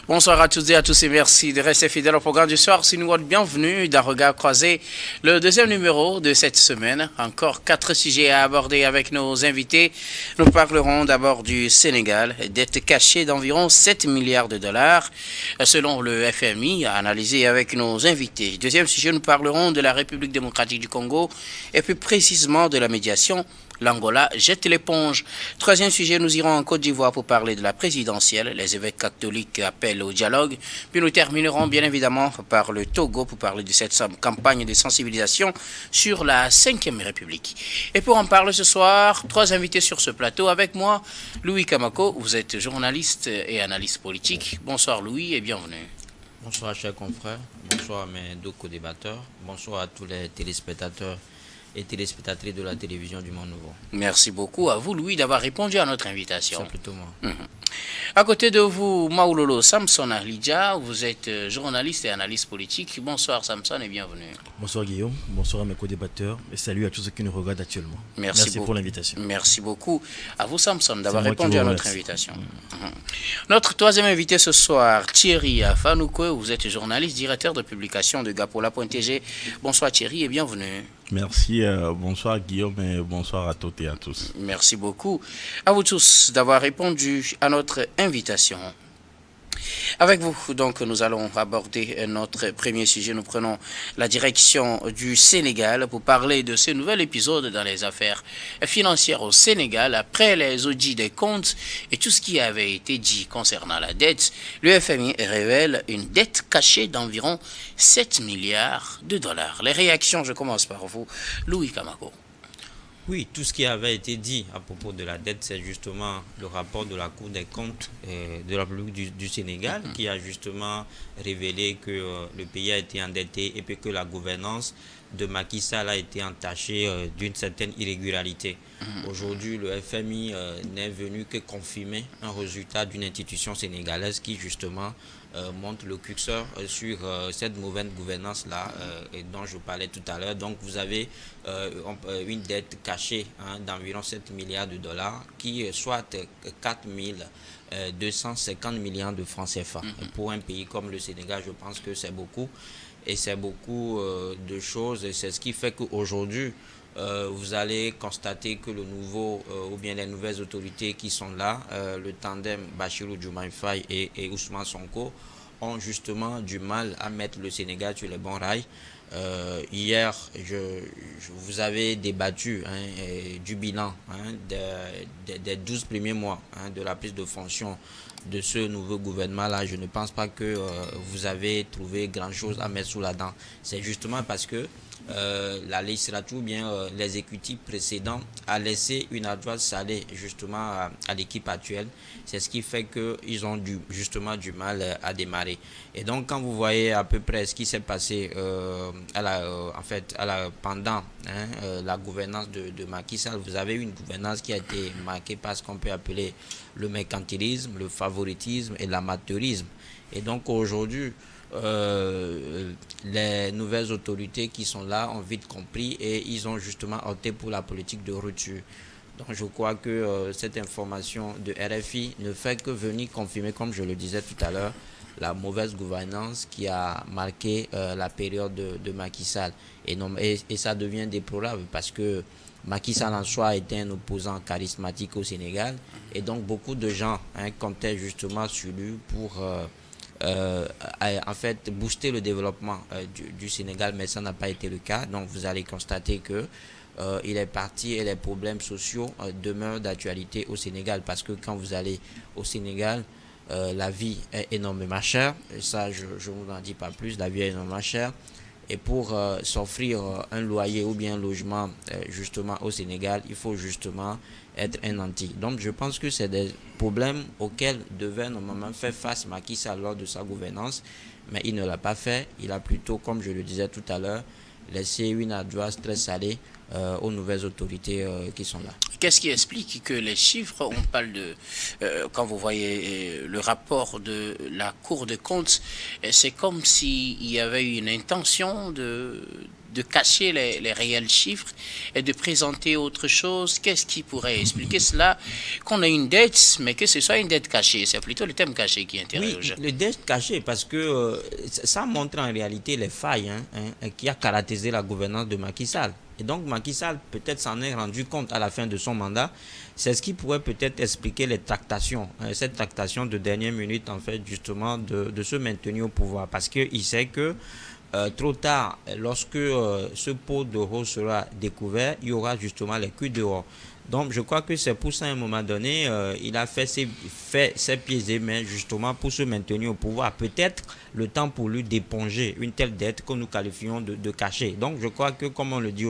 Bonsoir à toutes et à tous et merci de rester fidèles au programme du soir. C'est nous votre bienvenue d'un regard croisé. Le deuxième numéro de cette semaine. Encore 4 sujets à aborder avec nos invités. Nous parlerons d'abord du Sénégal, dette cachée d'environ 7 milliards de dollars, selon le FMI, analysé avec nos invités. Deuxième sujet, nous parlerons de la République démocratique du Congo et plus précisément de la médiation. L'Angola jette l'éponge. Troisième sujet, nous irons en Côte d'Ivoire pour parler de la présidentielle. Les évêques catholiques appellent au dialogue. Puis nous terminerons bien évidemment par le Togo pour parler de cette campagne de sensibilisation sur la 5e République. Et pour en parler ce soir, 3 invités sur ce plateau. Avec moi, Louis Kamako, vous êtes journaliste et analyste politique. Bonsoir Louis et bienvenue. Bonsoir chers confrères, bonsoir à mes deux co-débatteurs, bonsoir à tous les téléspectateurs et téléspectatrices de la télévision du Monde Nouveau. Merci beaucoup à vous, Louis, d'avoir répondu à notre invitation. C'est plutôt moi. À côté de vous, Maoulolo Samson Alidja, vous êtes journaliste et analyste politique. Bonsoir Samson et bienvenue. Bonsoir Guillaume, bonsoir à mes co-débatteurs et salut à tous ceux qui nous regardent actuellement. Merci pour l'invitation. Merci beaucoup à vous Samson d'avoir répondu à notre invitation. Notre troisième invité ce soir, Thierry Afanoukou, vous êtes journaliste, directeur de publication de Gapola.tg. Bonsoir Thierry et bienvenue. Merci, bonsoir Guillaume et bonsoir à toutes et à tous. Merci beaucoup à vous tous d'avoir répondu à notre invitation. Avec vous, donc, nous allons aborder notre premier sujet. Nous prenons la direction du Sénégal pour parler de ce nouvel épisode dans les affaires financières au Sénégal. Après les audits des comptes et tout ce qui avait été dit concernant la dette, le FMI révèle une dette cachée d'environ 7 milliards de dollars. Les réactions, je commence par vous, Louis Kamako. Oui, tout ce qui avait été dit à propos de la dette, c'est justement le rapport de la Cour des comptes de la République du Sénégal qui a justement révélé que le pays a été endetté et puis que la gouvernance de Macky Sall a été entachée d'une certaine irrégularité. Aujourd'hui, le FMI n'est venu que confirmer un résultat d'une institution sénégalaise qui justement montre le curseur sur cette mauvaise gouvernance-là dont je parlais tout à l'heure. Donc vous avez une dette cachée d'environ 7 milliards de dollars qui soit 4 250 millions de francs CFA. Pour un pays comme le Sénégal, je pense que c'est beaucoup. Et c'est beaucoup de choses. Et c'est ce qui fait qu'aujourd'hui, vous allez constater que le nouveau ou bien les nouvelles autorités qui sont là, le tandem Bassirou Diomaye Faye et Ousmane Sonko, ont justement du mal à mettre le Sénégal sur les bons rails. Hier, vous avez débattu du bilan des 12 premiers mois de la prise de fonction de ce nouveau gouvernement-là. Je ne pense pas que vous avez trouvé grand-chose à mettre sous la dent. C'est justement parce que la législature ou bien l'exécutif précédent a laissé une adresse salée justement à l'équipe actuelle. C'est ce qui fait qu'ils ont justement du mal à démarrer. Et donc quand vous voyez à peu près ce qui s'est passé pendant la gouvernance de Macky Sall, vous avez une gouvernance qui a été marquée par ce qu'on peut appeler le mercantilisme, le favoritisme et l'amateurisme. Et donc aujourd'hui, les nouvelles autorités qui sont là ont vite compris et ils ont justement opté pour la politique de rupture. Donc je crois que cette information de RFI ne fait que venir confirmer, comme je le disais tout à l'heure, la mauvaise gouvernance qui a marqué la période de Macky Sall. Et ça devient déplorable parce que Macky Sall en soi était un opposant charismatique au Sénégal et donc beaucoup de gens comptaient justement sur lui pour en fait booster le développement du Sénégal, mais ça n'a pas été le cas. Donc vous allez constater que il est parti et les problèmes sociaux demeurent d'actualité au Sénégal parce que quand vous allez au Sénégal, la vie est énormément chère. Et ça, je ne vous en dis pas plus, la vie est énormément chère. Et pour s'offrir un loyer ou bien un logement justement au Sénégal, il faut justement être un nanti. Donc je pense que c'est des problèmes auxquels devait normalement faire face Macky Sall lors de sa gouvernance, mais il ne l'a pas fait. Il a plutôt, comme je le disais tout à l'heure, laissé une adresse très salée aux nouvelles autorités qui sont là. Qu'est-ce qui explique que les chiffres, on parle de, quand vous voyez le rapport de la Cour des comptes, c'est comme s'il y avait une intention de cacher les réels chiffres et de présenter autre chose? Qu'est-ce qui pourrait expliquer cela? Qu'on a une dette, mais que ce soit une dette cachée. C'est plutôt le thème caché qui interroge. Oui, le dette caché, parce que ça montre en réalité les failles qui a caractérisé la gouvernance de Macky Sall. Et donc Macky Sall peut-être s'en est rendu compte à la fin de son mandat. C'est ce qui pourrait peut-être expliquer les tractations, cette tractation de dernière minute en fait justement de se maintenir au pouvoir, parce qu'il sait que trop tard, lorsque ce pot d'euro sera découvert, il y aura justement les culs dehors. Donc je crois que c'est pour ça à un moment donné, il a fait ses pieds et mains justement pour se maintenir au pouvoir. Peut-être le temps pour lui d'éponger une telle dette que nous qualifions de cachée. Donc je crois que comme on le dit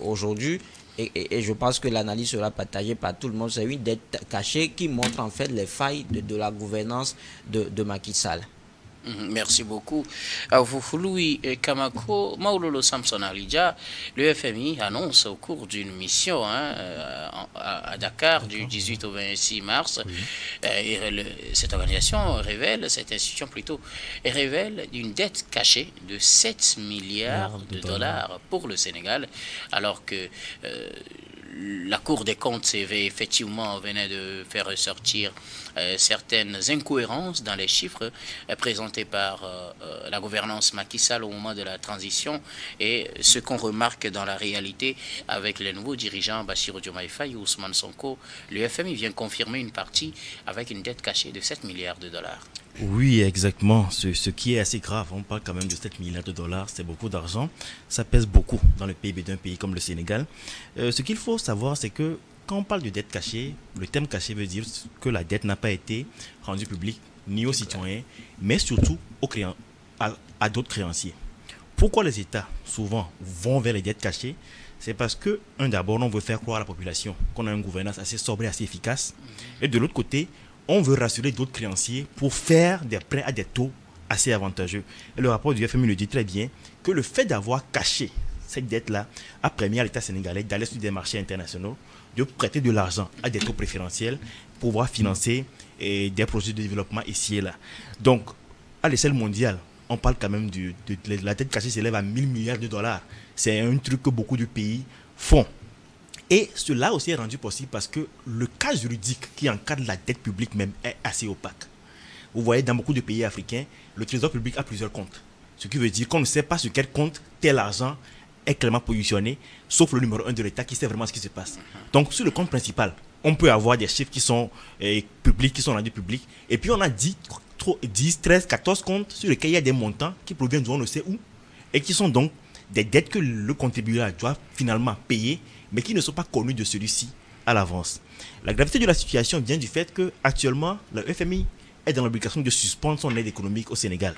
aujourd'hui, et je pense que l'analyse sera partagée par tout le monde, c'est une dette cachée qui montre en fait les failles de la gouvernance de Macky Sall. Merci beaucoup à vous, Louis Kamako. Maulolo Samson Alidja, le FMI annonce au cours d'une mission à Dakar du 18 au 26 mars. Cette organisation révèle, cette institution plutôt, révèle une dette cachée de 7 milliards de dollars pour le Sénégal, alors que la Cour des comptes effectivement venait de faire ressortir certaines incohérences dans les chiffres présentés par la gouvernance Macky Sall au moment de la transition, et ce qu'on remarque dans la réalité avec les nouveaux dirigeants Bassirou Diomaye Faye et Ousmane Sonko, le FMI vient confirmer une partie avec une dette cachée de 7 milliards de dollars. Oui, exactement. Ce qui est assez grave, on parle quand même de 7 milliards de dollars, c'est beaucoup d'argent. Ça pèse beaucoup dans le PIB d'un pays comme le Sénégal. Ce qu'il faut savoir, c'est que quand on parle de dette cachée, le terme caché veut dire que la dette n'a pas été rendue publique ni aux citoyens, mais surtout à d'autres créanciers. Pourquoi les États, souvent, vont vers les dettes cachées? C'est parce que, d'abord, on veut faire croire à la population qu'on a une gouvernance assez sobre et assez efficace. Et de l'autre côté, on veut rassurer d'autres créanciers pour faire des prêts à des taux assez avantageux. Et le rapport du FMI le dit très bien que le fait d'avoir caché cette dette-là a permis à l'État sénégalais d'aller sur des marchés internationaux, de prêter de l'argent à des taux préférentiels pour pouvoir financer des projets de développement ici et là. Donc, à l'échelle mondiale, on parle quand même de la dette cachée s'élève à 1000 milliards de dollars. C'est un truc que beaucoup de pays font. Et cela aussi est rendu possible parce que le cas juridique qui encadre la dette publique même est assez opaque. Vous voyez, dans beaucoup de pays africains, le trésor public a plusieurs comptes. Ce qui veut dire qu'on ne sait pas sur quel compte tel argent est clairement positionné, sauf le numéro 1 de l'État qui sait vraiment ce qui se passe. Donc sur le compte principal, on peut avoir des chiffres qui sont publics, qui sont rendus publics. Et puis on a 10, 13, 14 comptes sur lesquels il y a des montants qui proviennent de on ne sait où et qui sont donc des dettes que le contribuable doit finalement payer, mais qui ne sont pas connus de celui-ci à l'avance. La gravité de la situation vient du fait que actuellement le FMI est dans l'obligation de suspendre son aide économique au Sénégal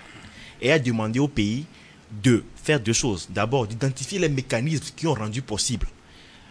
et a demandé au pays de faire deux choses. D'abord, d'identifier les mécanismes qui ont rendu possible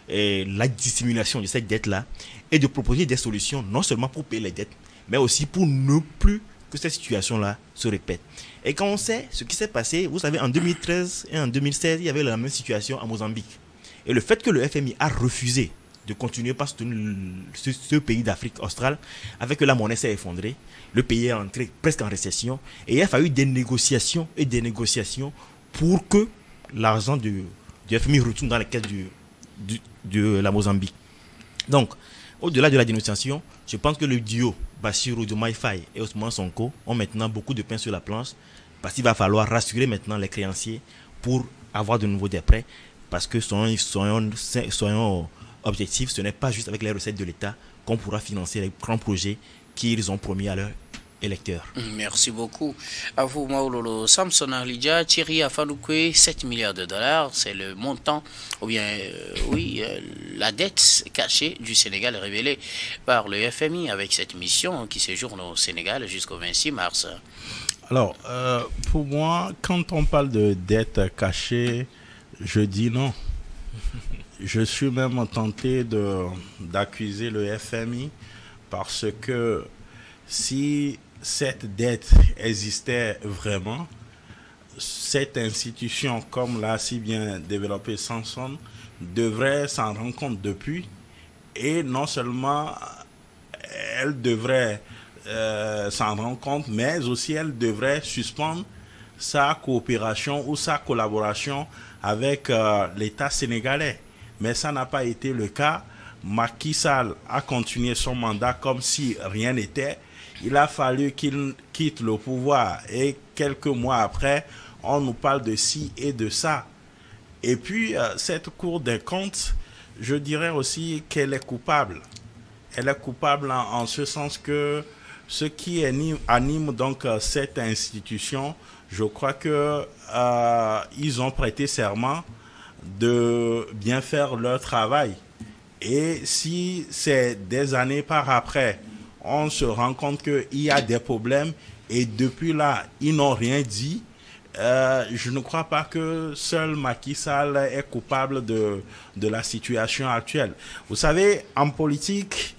la dissimulation de cette dette-là et de proposer des solutions non seulement pour payer les dettes, mais aussi pour ne plus que cette situation-là se répète. Et quand on sait ce qui s'est passé, vous savez, en 2013 et en 2016, il y avait la même situation à Mozambique. Et le fait que le FMI a refusé de continuer par soutenir ce pays d'Afrique australe, avec que la monnaie s'est effondrée, le pays est entré presque en récession, et il a fallu des négociations et des négociations pour que l'argent du FMI retourne dans les caisses de la Mozambique. Donc, au-delà de la dénonciation, je pense que le duo Bassirou Diomaye Faye et Ousmane Sonko ont maintenant beaucoup de pain sur la planche, parce qu'il va falloir rassurer maintenant les créanciers pour avoir de nouveaux prêts, parce que soyons objectifs, ce n'est pas juste avec les recettes de l'État qu'on pourra financer les grands projets qu'ils ont promis à leurs électeurs. Merci beaucoup à vous, Maulolo Samson Alidja. Thierry Afanoukwe, 7 milliards de dollars, c'est le montant, ou bien, la dette cachée du Sénégal révélée par le FMI avec cette mission qui séjourne au Sénégal jusqu'au 26 mars. Alors, pour moi, quand on parle de dette cachée, je dis non. Je suis même tenté d'accuser le FMI parce que si cette dette existait vraiment, cette institution, comme l'a si bien développé Samson, devrait s'en rendre compte depuis, et non seulement elle devrait s'en rendre compte, mais aussi elle devrait suspendre sa coopération ou sa collaboration avec l'État sénégalais. Mais ça n'a pas été le cas. Macky Sall a continué son mandat comme si rien n'était. Il a fallu qu'il quitte le pouvoir et quelques mois après, on nous parle de ci et de ça. Et puis, cette Cour des comptes, je dirais aussi qu'elle est coupable. Elle est coupable en ce sens que ce qui anime donc cette institution, je crois que ils ont prêté serment de bien faire leur travail. Et si c'est des années par après, on se rend compte qu'il y a des problèmes et depuis là, ils n'ont rien dit, je ne crois pas que seul Macky Sall est coupable de la situation actuelle. Vous savez, en politique,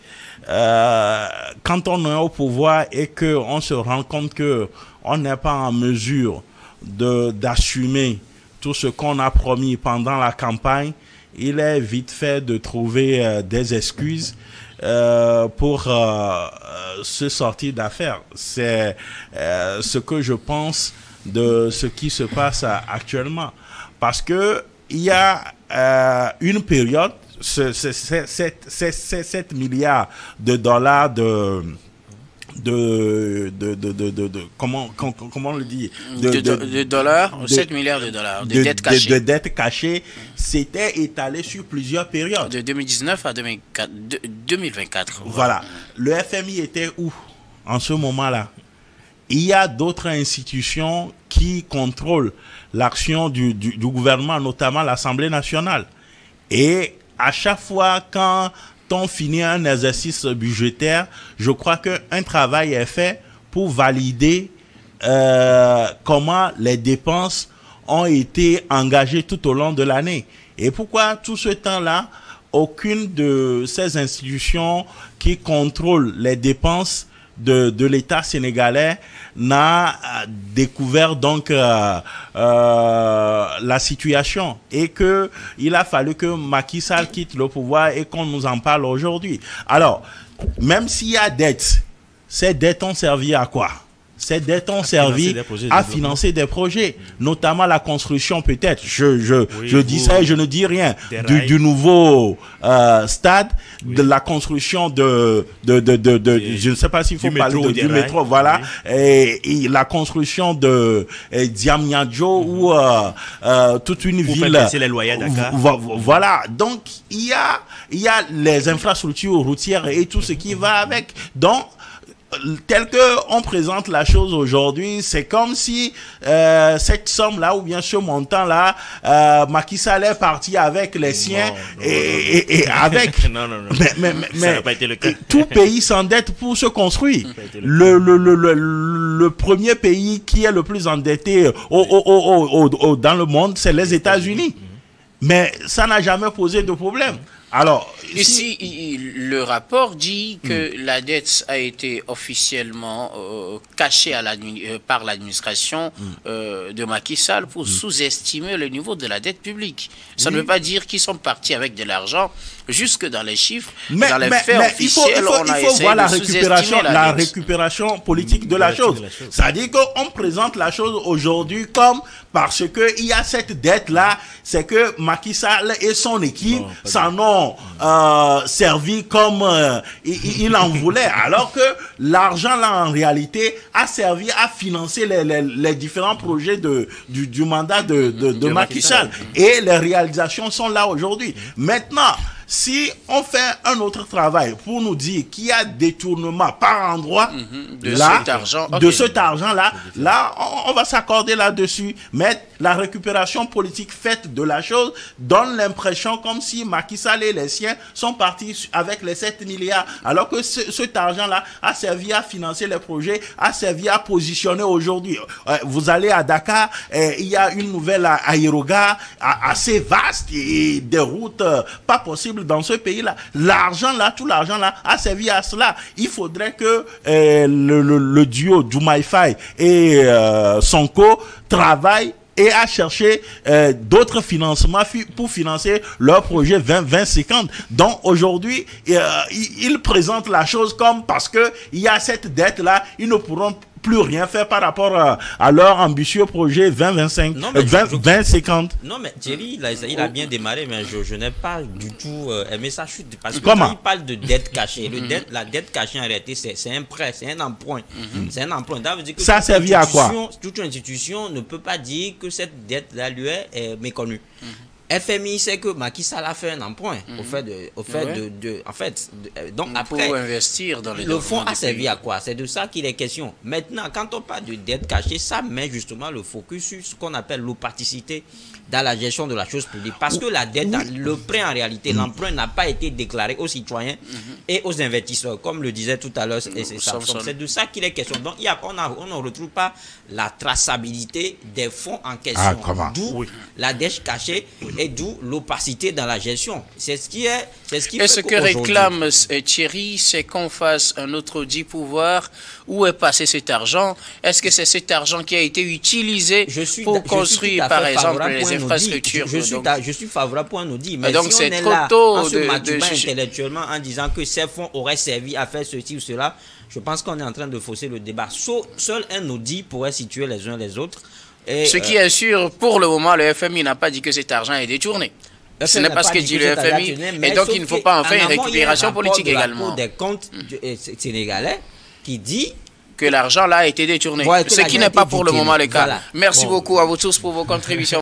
quand on est au pouvoir et qu'on se rend compte qu'on n'est pas en mesure d'assumer tout ce qu'on a promis pendant la campagne, il est vite fait de trouver des excuses pour se sortir d'affaire. C'est ce que je pense de ce qui se passe actuellement. Parce que il y a une période, 7 milliards de dollars comment on le dit, de dollars, 7 milliards de dollars de dettes cachées. De dettes cachées, c'était étalé sur plusieurs périodes. De 2019 à 2024. Voilà. Le FMI était où en ce moment-là? Il y a d'autres institutions qui contrôlent l'action du gouvernement, notamment l'Assemblée nationale. Et à chaque fois quand on finit un exercice budgétaire, je crois qu'un travail est fait pour valider comment les dépenses ont été engagées tout au long de l'année. Et pourquoi tout ce temps-là, aucune de ces institutions qui contrôlent les dépenses de l'État sénégalais n'a découvert donc la situation, et que il a fallu que Macky Sall quitte le pouvoir et qu'on nous en parle aujourd'hui. Alors, même s'il y a dettes, ces dettes ont servi à quoi? Ces dettes ont servi à financer des projets, notamment la construction peut-être. Je dis ça et je ne dis rien du nouveau stade, de la construction de je ne sais pas s'il faut parler du métro, voilà, et la construction de Diamniadio ou toute une ville. Les loyers à Dakar. Voilà, donc il y a les infrastructures routières et tout ce qui va avec. Donc tel que on présente la chose aujourd'hui, c'est comme si cette somme-là ou bien ce montant-là, Macky Sall est parti avec les siens et avec. Non. Mais ça n'a pas été le cas. Tout pays s'endette pour se construire. Le premier pays qui est le plus endetté dans le monde, c'est les États-Unis. Mais ça n'a jamais posé de problème. Alors, ici, le rapport dit que la dette a été officiellement cachée par l'administration de Macky Sall pour sous-estimer le niveau de la dette publique. Ça ne veut pas dire qu'ils sont partis avec de l'argent jusque dans les chiffres. Mais, dans les faits officiels, il faut voir la récupération politique de la chose. C'est-à-dire qu'on présente la chose aujourd'hui comme parce que il y a cette dette-là, c'est que Macky Sall et son équipe s'en ont servi comme il en voulait, alors que l'argent là en réalité a servi à financer les différents projets du mandat de Macky Sall, et les réalisations sont là aujourd'hui. Maintenant, si on fait un autre travail pour nous dire qu'il y a détournement par endroit de cet argent-là, là, on va s'accorder là-dessus. Mais la récupération politique faite de la chose donne l'impression comme si Macky Sall et les siens sont partis avec les 7 milliards, alors que cet argent-là a servi à financer les projets, a servi à positionner aujourd'hui. Vous allez à Dakar, il y a une nouvelle aérogare assez vaste et des routes pas possibles dans ce pays-là. L'argent là, tout l'argent là a servi à cela. Il faudrait que le duo Diomaye Faye et Sonko travaillent et à chercher d'autres financements pour financer leur projet 2050. Donc aujourd'hui, ils présentent la chose comme parce que il y a cette dette là, ils ne pourront plus rien faire par rapport à leur ambitieux projet 20-25, 20-50. Non, mais Thierry, il a bien démarré, mais je n'ai pas du tout aimé sa chute. Parce que Comment? quand il parle de dette cachée, la dette cachée en réalité, c'est un prêt, c'est un emprunt. C'est un emprunt. Ça veut dire que ça a servi à quoi? Toute institution ne peut pas dire que cette dette-là lui est méconnue. FMI sait que Macky Sall a fait un emprunt donc après pour investir dans le fonds a servi à quoi? C'est de ça qu'il est question. Maintenant, quand on parle de dette cachée, ça met justement le focus sur ce qu'on appelle l'opacité dans la gestion de la chose publique. Parce que la dette, le prêt en réalité, l'emprunt n'a pas été déclaré aux citoyens et aux investisseurs, comme le disait tout à l'heure. C'est de ça qu'il est question. Donc, on ne retrouve pas la traçabilité des fonds en question. D'où la dette cachée et d'où l'opacité dans la gestion. C'est ce qui est. Et ce que réclame Thierry, c'est qu'on fasse un autre audit pour voir où est passé cet argent. Est-ce que c'est cet argent qui a été utilisé pour construire, par exemple, les infrastructures? Je suis favorable pour un audit. Mais donc si on c'est est trop là, tôt en se masturbant intellectuellement en disant que ces fonds auraient servi à faire ceci ou cela, je pense qu'on est en train de fausser le débat. Seul un audit pourrait situer les uns les autres. Et, ce qui est sûr, pour le moment, le FMI n'a pas dit que cet argent est détourné. Ce n'est pas ce que dit le FMI. Et donc, il ne faut pas en faire une récupération politique également. Il y a un rapport de la Cour des comptes sénégalais qui dit que l'argent là a été détourné. Ce qui n'est pas pour le moment le cas. Merci beaucoup à vous tous pour vos contributions.